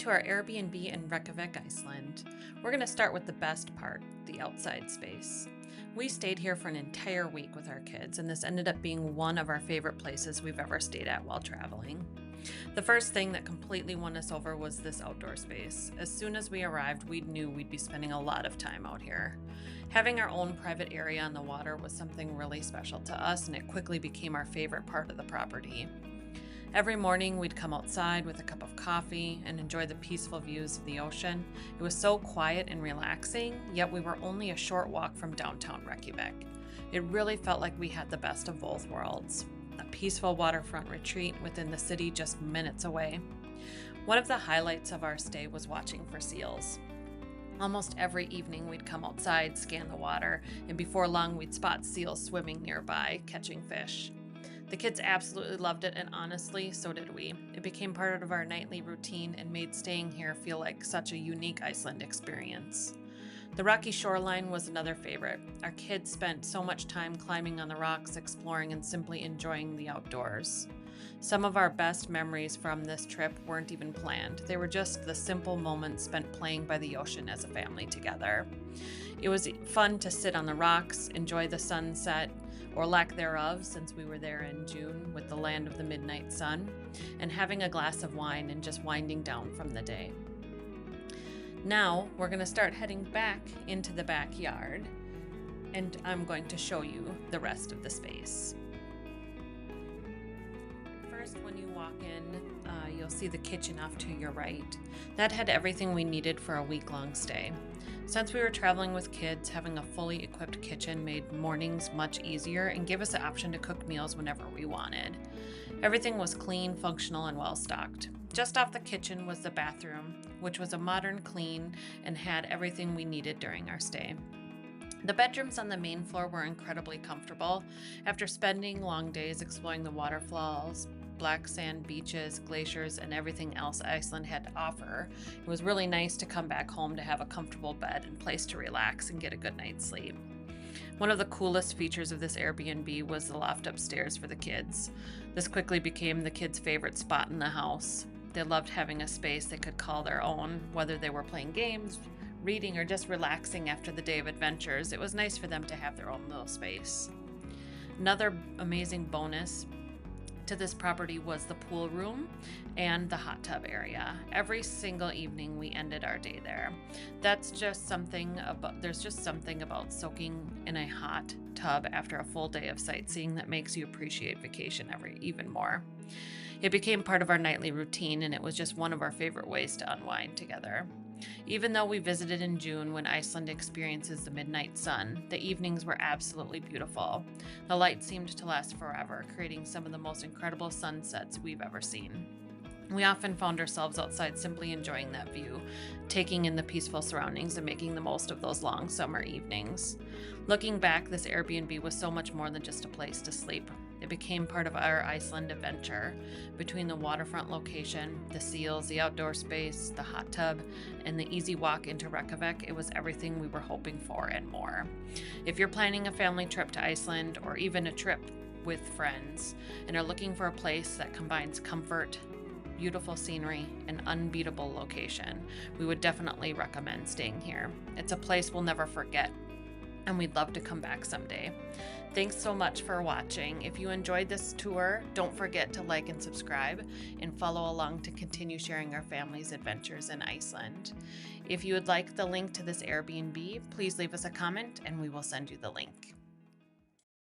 to our Airbnb in Reykjavík, Iceland. We're going to start with the best part, the outside space. We stayed here for an entire week with our kids, and this ended up being one of our favorite places we've ever stayed at while traveling. The first thing that completely won us over was this outdoor space. As soon as we arrived, we knew we'd be spending a lot of time out here. Having our own private area on the water was something really special to us, and it quickly became our favorite part of the property. Every morning, we'd come outside with a cup of coffee and enjoy the peaceful views of the ocean. It was so quiet and relaxing, yet we were only a short walk from downtown Reykjavík. It really felt like we had the best of both worlds. A peaceful waterfront retreat within the city just minutes away. One of the highlights of our stay was watching for seals. Almost every evening, we'd come outside, scan the water, and before long, we'd spot seals swimming nearby, catching fish. The kids absolutely loved it, and honestly, so did we. It became part of our nightly routine and made staying here feel like such a unique Iceland experience. The rocky shoreline was another favorite. Our kids spent so much time climbing on the rocks, exploring, and simply enjoying the outdoors. Some of our best memories from this trip weren't even planned. They were just the simple moments spent playing by the ocean as a family together. It was fun to sit on the rocks, enjoy the sunset, or lack thereof, since we were there in June with the land of the midnight sun, and having a glass of wine and just winding down from the day. Now we're going to start heading back into the backyard, and I'm going to show you the rest of the space. First, when you walk in, you'll see the kitchen off to your right. That had everything we needed for a week-long stay. Since we were traveling with kids, having a fully equipped kitchen made mornings much easier and gave us the option to cook meals whenever we wanted. Everything was clean, functional, and well-stocked. Just off the kitchen was the bathroom, which was a modern clean and had everything we needed during our stay. The bedrooms on the main floor were incredibly comfortable. After spending long days exploring the waterfalls, black sand beaches, glaciers, and everything else Iceland had to offer, it was really nice to come back home to have a comfortable bed and place to relax and get a good night's sleep. One of the coolest features of this Airbnb was the loft upstairs for the kids. This quickly became the kids' favorite spot in the house. They loved having a space they could call their own, whether they were playing games, reading, or just relaxing after the day of adventures. It was nice for them to have their own little space. Another amazing bonus to this property was the pool room and the hot tub area. Every single evening we ended our day there. There's just something about soaking in a hot tub after a full day of sightseeing that makes you appreciate vacation even more. It became part of our nightly routine, and it was just one of our favorite ways to unwind together. Even though we visited in June when Iceland experiences the midnight sun, the evenings were absolutely beautiful. The light seemed to last forever, creating some of the most incredible sunsets we've ever seen. We often found ourselves outside simply enjoying that view, taking in the peaceful surroundings and making the most of those long summer evenings. Looking back, this Airbnb was so much more than just a place to sleep. It became part of our Iceland adventure. Between the waterfront location, the seals, the outdoor space, the hot tub, and the easy walk into Reykjavík, it was everything we were hoping for and more. If you're planning a family trip to Iceland or even a trip with friends and are looking for a place that combines comfort, beautiful scenery, and unbeatable location, we would definitely recommend staying here. It's a place we'll never forget, and we'd love to come back someday. Thanks so much for watching. If you enjoyed this tour, don't forget to like and subscribe and follow along to continue sharing our family's adventures in Iceland. If you would like the link to this Airbnb, please leave us a comment and we will send you the link.